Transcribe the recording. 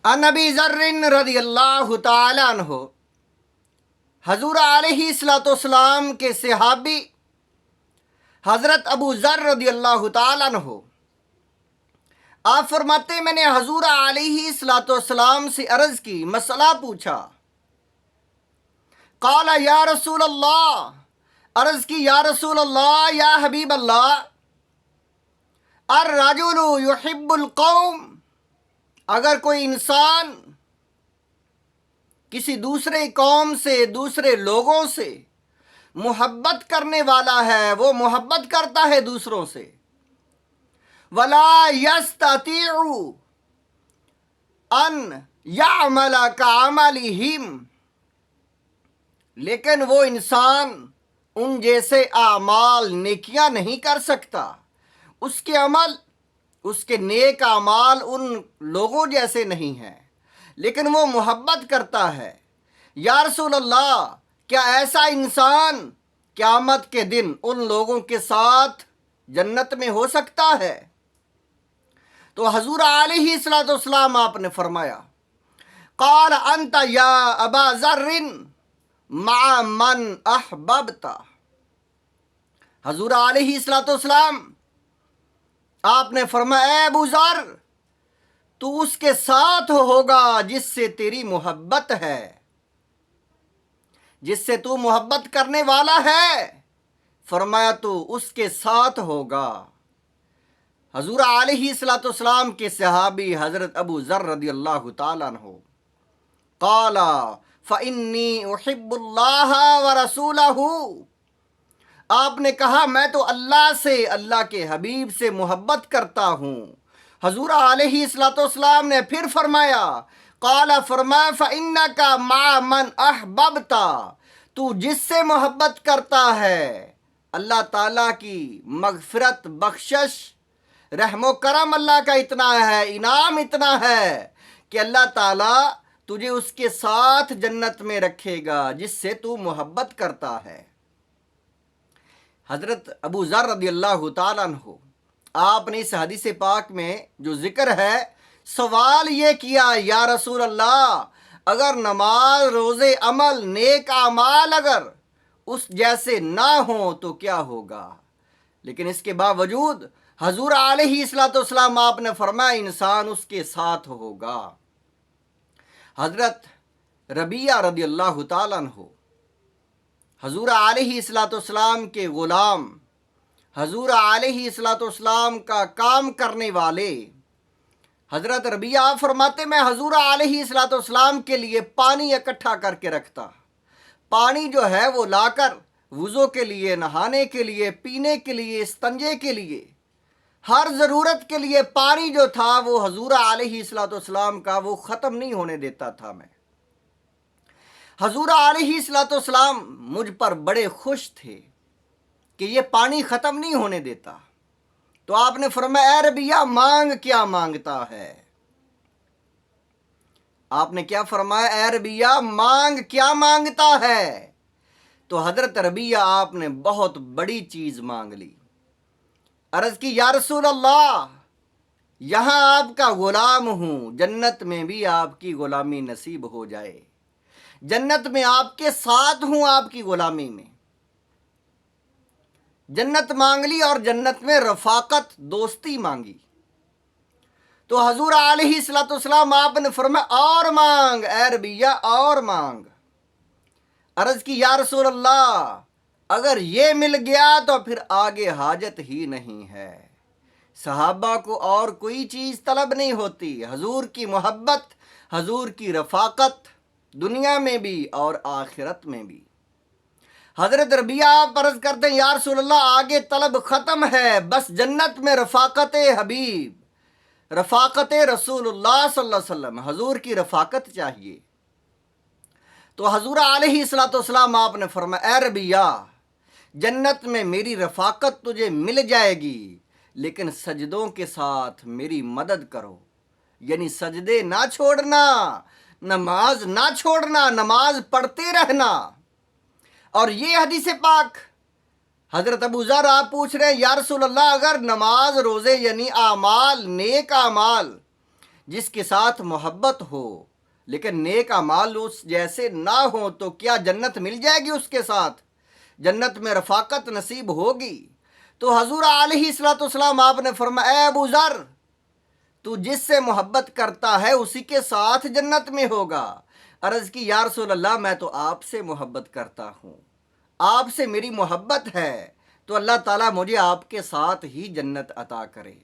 عن ابی ذر رضی اللہ تعالی عنہ، حضور علیہ الصلوۃ والسلام کے صحابی حضرت ابو ذر رضی اللہ تعالی عنہ آپ فرماتے میں نے حضور علیہ الصلوۃ والسلام سے عرض کی، مسئلہ پوچھا۔ قال یا رسول اللہ، عرض کی یا رسول اللہ، یا حبیب اللہ، الرجل یحب القوم، اگر کوئی انسان کسی دوسرے قوم سے، دوسرے لوگوں سے محبت کرنے والا ہے، وہ محبت کرتا ہے دوسروں سے، ولا یستطیع ان یعمل کعملہم، لیکن وہ انسان ان جیسے اعمال نیکیاں نہیں کر سکتا، اس کے عمل، اس کے نیک اعمال ان لوگوں جیسے نہیں ہیں، لیکن وہ محبت کرتا ہے۔ یا رسول اللہ، کیا ایسا انسان قیامت کے دن ان لوگوں کے ساتھ جنت میں ہو سکتا ہے؟ تو حضور علیہ الصلوۃ والسلام آپ نے فرمایا، قال انت یا ابا ذر مع من احببت، حضور علیہ الصلوۃ والسلام آپ نے فرمایا، اے ابو ذر، تو اس کے ساتھ ہوگا جس سے تیری محبت ہے، جس سے تو محبت کرنے والا ہے، فرمایا تو اس کے ساتھ ہوگا۔ حضور علیہ الصلوۃ والسلام کے صحابی حضرت ابو ذر رضی اللہ تعالیٰ عنہ قال فإنی احب اللہ ورسولہ، آپ نے کہا میں تو اللہ سے، اللہ کے حبیب سے محبت کرتا ہوں۔ حضور علیہ الصلوۃ والسلام نے پھر فرمایا، قال، فرمایا، فإنک مع من احببت، تو جس سے محبت کرتا ہے، اللہ تعالیٰ کی مغفرت، بخشش، رحم و کرم اللہ کا اتنا ہے، انعام اتنا ہے کہ اللہ تعالیٰ تجھے اس کے ساتھ جنت میں رکھے گا جس سے تو محبت کرتا ہے۔ حضرت ابو ذر رضی اللہ تعالیٰ عنہ آپ نے اس حدیث پاک میں جو ذکر ہے، سوال یہ کیا، یا رسول اللہ، اگر نماز، روزے، عمل، نیک اعمال اگر اس جیسے نہ ہوں تو کیا ہوگا؟ لیکن اس کے باوجود حضور علیہ الصلوۃ والسلام آپ نے فرمایا انسان اس کے ساتھ ہوگا۔ حضرت ربیعہ رضی اللہ تعالیٰ عنہ حضور علیہ الصلوۃ والسلام کے غلام، حضور علیہ الصلوۃ والسلام کا کام کرنے والے، حضرت ربیعہ فرماتے میں حضور علیہ الصلوۃ والسلام کے لیے پانی اکٹھا کر کے رکھتا، پانی جو ہے وہ لا کر وضو کے لیے، نہانے کے لیے، پینے کے لیے، استنجے کے لیے، ہر ضرورت کے لیے پانی جو تھا وہ حضور علیہ الصلوۃ والسلام کا وہ ختم نہیں ہونے دیتا تھا میں۔ حضور علیہ الصلوۃ والسلام مجھ پر بڑے خوش تھے کہ یہ پانی ختم نہیں ہونے دیتا، تو آپ نے فرمایا، اے ربیعہ، مانگ، کیا مانگتا ہے؟ آپ نے کیا فرمایا؟ اے ربیعہ، مانگ، کیا مانگتا ہے؟ تو حضرت ربیعہ آپ نے بہت بڑی چیز مانگ لی۔ عرض کی، یا رسول اللہ، یہاں آپ کا غلام ہوں، جنت میں بھی آپ کی غلامی نصیب ہو جائے، جنت میں آپ کے ساتھ ہوں، آپ کی غلامی میں۔ جنت مانگ لی اور جنت میں رفاقت، دوستی مانگی۔ تو حضور علیہ الصلوۃ والسلام آپ نے فرمایا، اور مانگ اے ربیعہ، اور مانگ۔ عرض کی، یا رسول اللہ، اگر یہ مل گیا تو پھر آگے حاجت ہی نہیں ہے۔ صحابہ کو اور کوئی چیز طلب نہیں ہوتی، حضور کی محبت، حضور کی رفاقت، دنیا میں بھی اور آخرت میں بھی۔ حضرت ربیعہ عرض کرتے ہیں، یا رسول اللہ، آگے طلب ختم ہے، بس جنت میں رفاقت حبیب، رفاقت رسول اللہ صلی اللہ علیہ وسلم، حضور کی رفاقت چاہیے۔ تو حضور علیہ الصلوۃ والسلام آپ نے فرمایا، اے ربیعہ، جنت میں میری رفاقت تجھے مل جائے گی، لیکن سجدوں کے ساتھ میری مدد کرو، یعنی سجدے نہ چھوڑنا، نماز نہ چھوڑنا، نماز پڑھتے رہنا۔ اور یہ حدیث پاک حضرت ابو ذر آپ پوچھ رہے ہیں، یا رسول اللہ، اگر نماز، روزے، یعنی اعمال، نیک اعمال جس کے ساتھ محبت ہو لیکن نیک اعمال اس جیسے نہ ہوں تو کیا جنت مل جائے گی اس کے ساتھ؟ جنت میں رفاقت نصیب ہوگی؟ تو حضور علیہ الصلوۃ والسلام آپ نے فرمایا اے ابو ذر، تو جس سے محبت کرتا ہے اسی کے ساتھ جنت میں ہوگا۔ عرض کی یا رسول اللہ میں تو آپ سے محبت کرتا ہوں، آپ سے میری محبت ہے، تو اللہ تعالیٰ مجھے آپ کے ساتھ ہی جنت عطا کرے۔